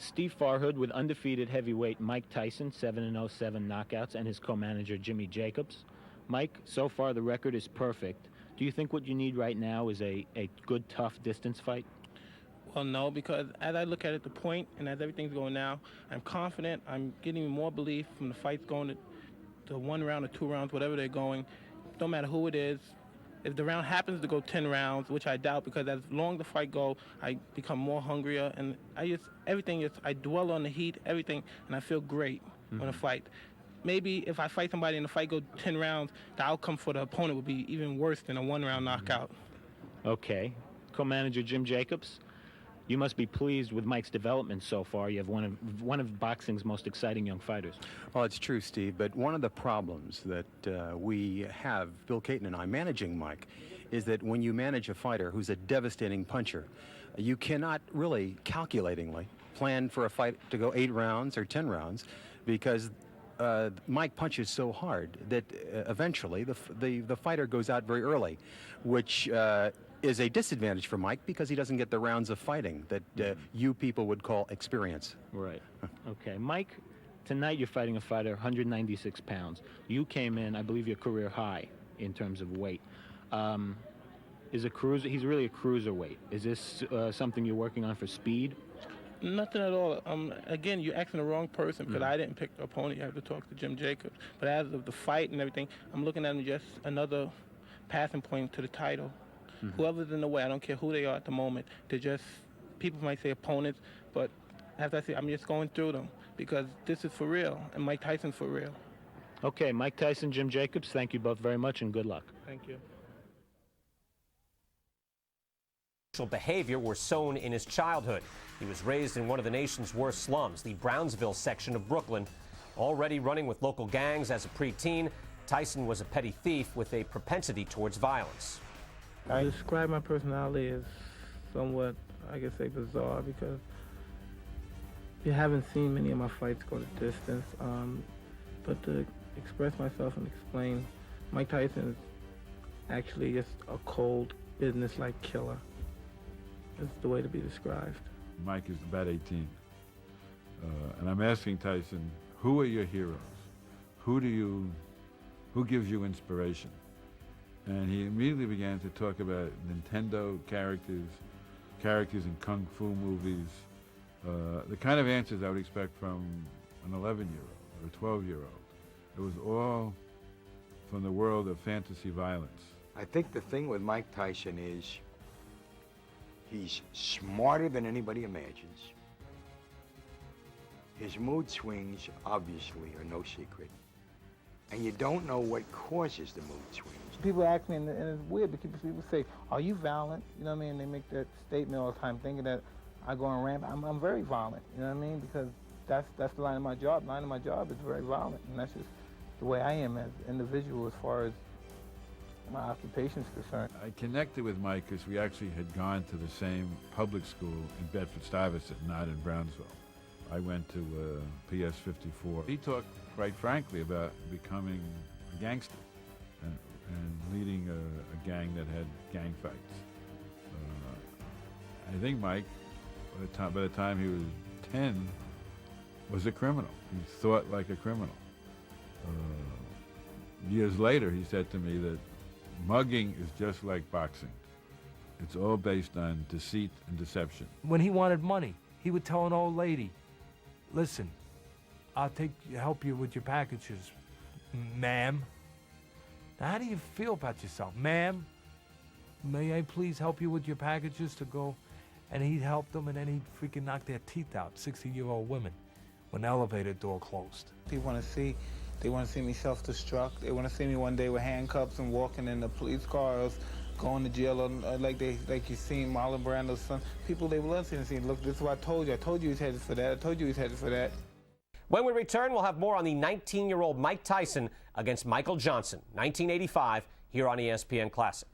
Steve Farhood with undefeated heavyweight Mike Tyson, 7-0, 7 knockouts, and his co-manager Jimmy Jacobs. Mike, so far the record is perfect. Do you think what you need right now is a good, tough distance fight? Well, no, because as I look at it, the point, and as everything's going now, I'm confident. I'm getting more belief from the fights going to 1 round or 2 rounds, whatever they're going. No matter who it is. If the round happens to go 10 rounds, which I doubt, because as long the fight go, I become more hungrier, and I dwell on the heat, everything, and I feel great on a fight. Maybe if I fight somebody and the fight go 10 rounds, the outcome for the opponent would be even worse than a 1-round knockout. Okay. Co-manager Jim Jacobs, you must be pleased with Mike's development so far. You have one of boxing's most exciting young fighters. Well, it's true, Steve, but one of the problems that we have, Bill Caton and I, managing Mike, is that when you manage a fighter who's a devastating puncher, you cannot really calculatingly plan for a fight to go 8 rounds or 10 rounds, because Mike punches so hard that eventually the fighter goes out very early, which is a disadvantage for Mike because he doesn't get the rounds of fighting that you people would call experience. Right. Okay. Mike, tonight you're fighting a fighter 196 pounds. You came in, I believe, your career high in terms of weight. He's really a cruiserweight. Is this something you're working on for speed? Nothing at all. Again, you're asking the wrong person, because I didn't pick the opponent. You have to talk to Jim Jacobs. But as of the fight and everything, I'm looking at him just another passing point to the title. Whoever's in the way, I don't care who they are at the moment. They're just, people might say opponents, but as I say, I'm just going through them because this is for real, and Mike Tyson's for real. Okay, Mike Tyson, Jim Jacobs, thank you both very much and good luck. Thank you. Behavior were sown in his childhood. He was raised in one of the nation's worst slums, the Brownsville section of Brooklyn. Already running with local gangs as a preteen, Tyson was a petty thief with a propensity towards violence. I describe my personality as somewhat, I guess, bizarre, because you haven't seen many of my fights go the distance. But to express myself and explain, Mike Tyson is actually just a cold, business-like killer. It's the way to be described. Mike is about 18. And I'm asking Tyson, who are your heroes? Who gives you inspiration? And he immediately began to talk about Nintendo characters in Kung Fu movies, the kind of answers I would expect from an 11-year-old or a 12-year-old. It was all from the world of fantasy violence. I think the thing with Mike Tyson is he's smarter than anybody imagines. His mood swings, obviously, are no secret. And you don't know what causes the mood swings. People ask me, and it's weird, because people say, are you violent? You know what I mean? They make that statement all the time, thinking that I go on ramp. I'm very violent, you know what I mean? Because that's the line of my job. The line of my job is very violent, and that's just the way I am as an individual as far as my occupation is concerned. I connected with Mike because we actually had gone to the same public school in Bedford-Stuyvesant, not in Brownsville. I went to PS 54. He talked, quite frankly, about becoming a gangster and leading a gang that had gang fights. I think Mike, by the time he was 10, was a criminal. He thought like a criminal. Years later, he said to me that mugging is just like boxing. It's all based on deceit and deception. When he wanted money, he would tell an old lady, listen, I'll help you with your packages, ma'am. Now, how do you feel about yourself? Ma'am, may I please help you with your packages to go? And he'd help them, and then he'd freaking knock their teeth out, 60-year-old women, when the elevator door closed. They want to see me self-destruct. They want to see me one day with handcuffs and walking in the police cars, going to jail, like you seen Marlon Brando's son. People, they love seeing, look, this is what I told you. I told you he's headed for that. I told you he's headed for that. When we return, we'll have more on the 19-year-old Mike Tyson against Michael Johnson, 1985, here on ESPN Classic.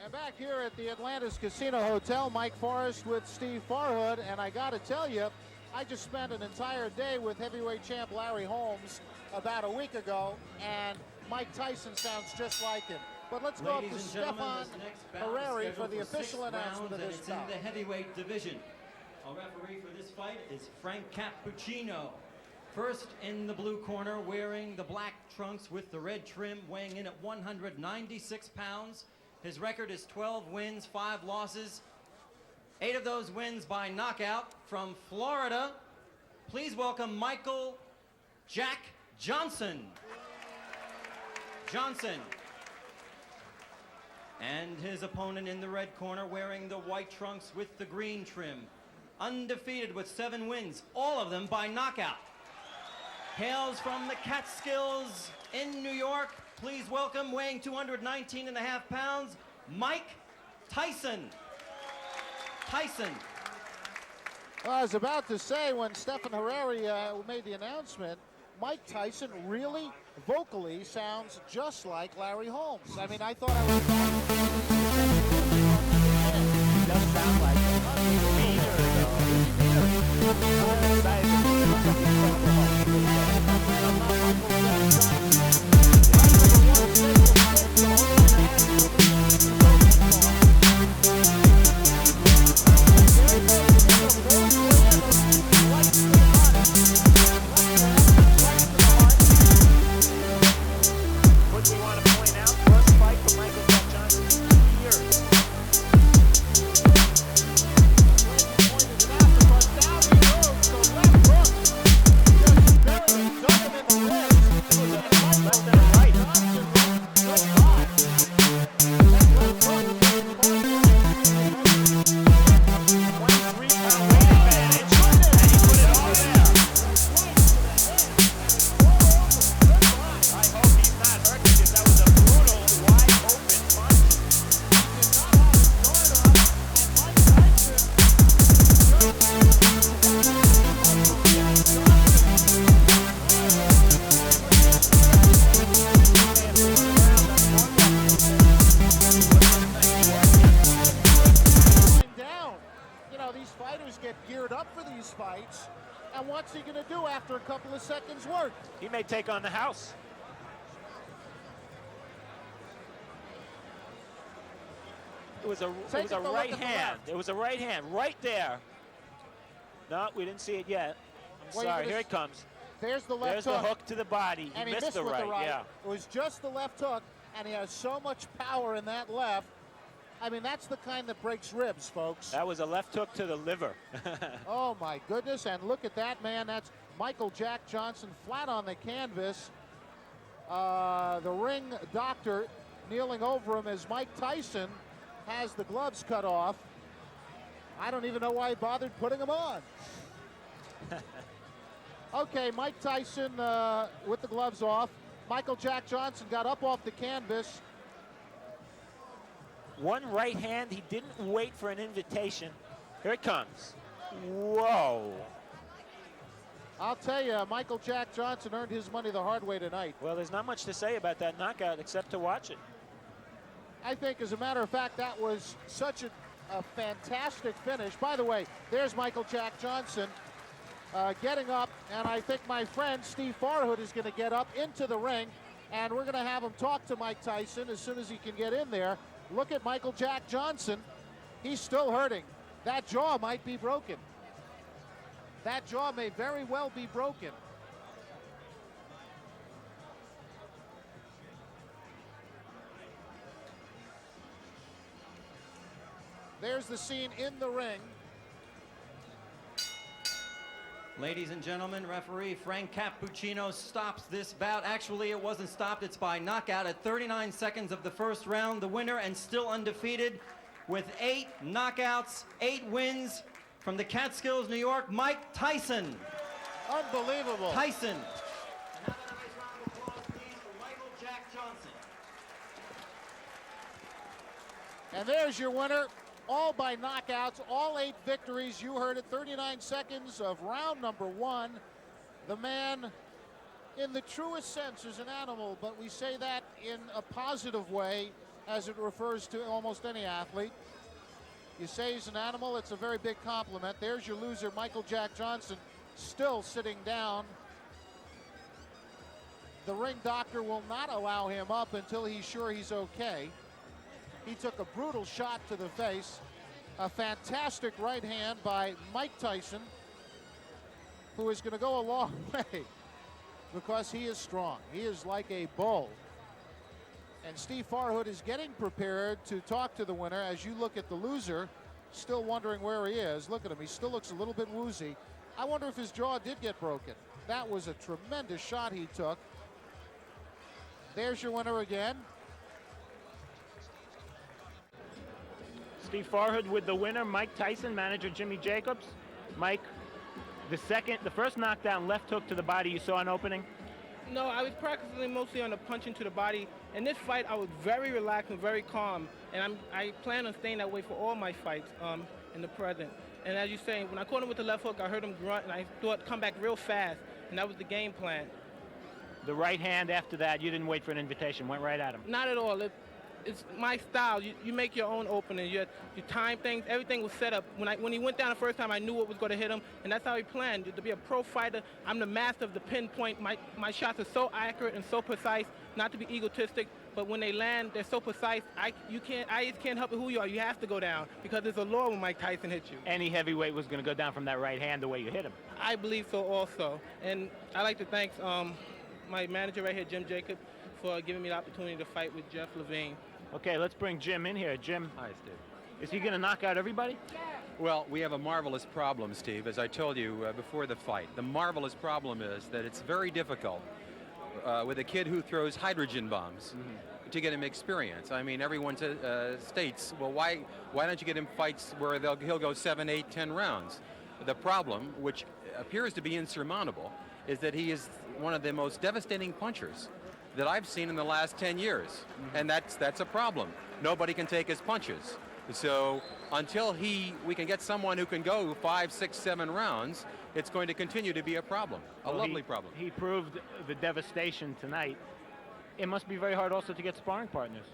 And back here at the Atlantis Casino Hotel, Mike Forrest with Steve Farhood, and I got to tell you, I just spent an entire day with heavyweight champ Larry Holmes about a week ago, and Mike Tyson sounds just like him. But let's go up to Stefan Harari for the official announcement of this bout. It's in the heavyweight division. Our referee for this fight is Frank Cappuccino. First in the blue corner, wearing the black trunks with the red trim, weighing in at 196 pounds. His record is 12 wins, 5 losses. 8 of those wins by knockout. From Florida, please welcome Michael Jack Johnson. And his opponent in the red corner, wearing the white trunks with the green trim. Undefeated with 7 wins, all of them by knockout. Hails from the Catskills in New York. Please welcome, weighing 219.5 pounds, Mike Tyson. Well, I was about to say, when Stephan Harari made the announcement, Mike Tyson really vocally sounds just like Larry Holmes. I mean, I thought I was... He does sound like him. Meaner, though. I'm What do you want to point out? First fight for Michael Jack Johnson in years. Left and right. fights. And what's he going to do after a couple of seconds work? He may take on the house. It was a right hand. It was a right hand right there. No, we didn't see it yet. I'm sorry. Here it comes. There's the left There's hook. the hook to the body. And he missed the right. Yeah. It was just the left hook, and he has so much power in that left. I mean, that's the kind that breaks ribs, folks. That was a left hook to the liver. Oh, my goodness. And look at that, man. That's Michael Jack Johnson flat on the canvas. The ring doctor kneeling over him as Mike Tyson has the gloves cut off. I don't even know why he bothered putting them on. Okay, Mike Tyson with the gloves off. Michael Jack Johnson got up off the canvas. One right hand. He didn't wait for an invitation. Here it comes. Whoa. I'll tell you, Michael Jack Johnson earned his money the hard way tonight. Well, there's not much to say about that knockout except to watch it. I think, as a matter of fact, that was such a fantastic finish. By the way, there's Michael Jack Johnson getting up, and I think my friend Steve Farhood is going to get up into the ring, and we're going to have him talk to Mike Tyson as soon as he can get in there. Look at Michael Jack Johnson. He's still hurting. That jaw might be broken. That jaw may very well be broken. There's the scene in the ring. Ladies and gentlemen, referee Frank Cappuccino stops this bout. Actually, it wasn't stopped. It's by knockout at 39 seconds of the first round. The winner, and still undefeated, with 8 knockouts, 8 wins, from the Catskills, New York, Mike Tyson. Unbelievable. Tyson. Another nice round of applause, please, for Michael Jack Johnson. And there's your winner. All by knockouts, all 8 victories. You heard it, 39 seconds of round number 1. The man, in the truest sense, is an animal, but we say that in a positive way as it refers to almost any athlete. You say he's an animal, it's a very big compliment. There's your loser, Michael Jack Johnson, still sitting down. The ring doctor will not allow him up until he's sure he's okay. He took a brutal shot to the face. A fantastic right hand by Mike Tyson, who is going to go a long way because he is strong. He is like a bull. And Steve Farhood is getting prepared to talk to the winner. As you look at the loser, still wondering where he is. Look at him. He still looks a little bit woozy. I wonder if his jaw did get broken. That was a tremendous shot he took. There's your winner again. Steve Farhood with the winner, Mike Tyson, manager Jimmy Jacobs. Mike, the first knockdown, left hook to the body, you saw an opening? No, I was practicing mostly on the punching to the body. In this fight, I was very relaxed and very calm, and I plan on staying that way for all my fights in the present. And as you say, when I caught him with the left hook, I heard him grunt, and I thought come back real fast, and that was the game plan. The right hand after that, you didn't wait for an invitation, went right at him. Not at all. It's my style. You make your own opening. You time things. Everything was set up. When he went down the first time, I knew what was going to hit him, and that's how he planned. To be a pro fighter, I'm the master of the pinpoint. My shots are so accurate and so precise, not to be egotistic, but when they land, they're so precise, I just can't help it who you are. You have to go down because it's a law when Mike Tyson hits you. Any heavyweight was going to go down from that right hand the way you hit him. I believe so also. And I'd like to thank my manager right here, Jim Jacob, for giving me the opportunity to fight with Jeff Levine. Okay, let's bring Jim in here. Jim, Hi, Steve. is he going to knock out everybody? Well, we have a marvelous problem, Steve, as I told you before the fight. The marvelous problem is that it's very difficult with a kid who throws hydrogen bombs to get him experience. I mean, everyone states, well, why don't you get him fights where he'll go 7, 8, 10 rounds? The problem, which appears to be insurmountable, is that he is one of the most devastating punchers that I've seen in the last 10 years. And that's a problem. Nobody can take his punches. So until we can get someone who can go 5, 6, 7 rounds, it's going to continue to be a problem, a lovely problem. He proved the devastation tonight. It must be very hard also to get sparring partners.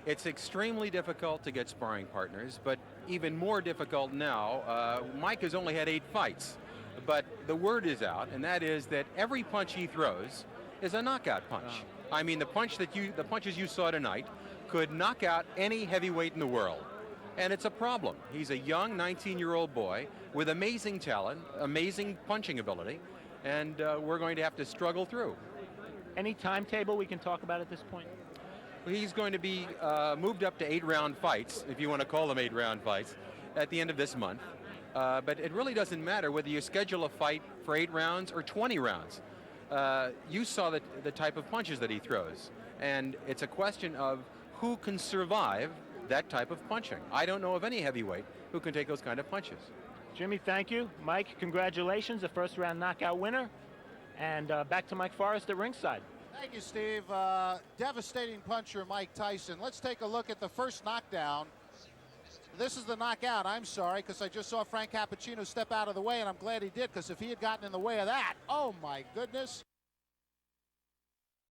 It's extremely difficult to get sparring partners, but even more difficult now. Mike has only had 8 fights, but the word is out, and that is that every punch he throws is a knockout punch. I mean, the punches you saw tonight could knock out any heavyweight in the world. And it's a problem. He's a young 19-year-old boy with amazing talent, amazing punching ability, and we're going to have to struggle through. Any timetable we can talk about at this point? He's going to be moved up to 8-round fights, if you want to call them 8-round fights, at the end of this month. But it really doesn't matter whether you schedule a fight for 8 rounds or 20 rounds. You saw the type of punches that he throws, and it's a question of who can survive that type of punching. I don't know of any heavyweight who can take those kind of punches. Jimmy, thank you. Mike, congratulations, a first-round knockout winner. And back to Mike Forrest at ringside. Thank you, Steve. Devastating puncher Mike Tyson. Let's take a look at the first knockdown. This is the knockout. I'm sorry, because I just saw Frank Cappuccino step out of the way, and I'm glad he did, because if he had gotten in the way of that, oh my goodness.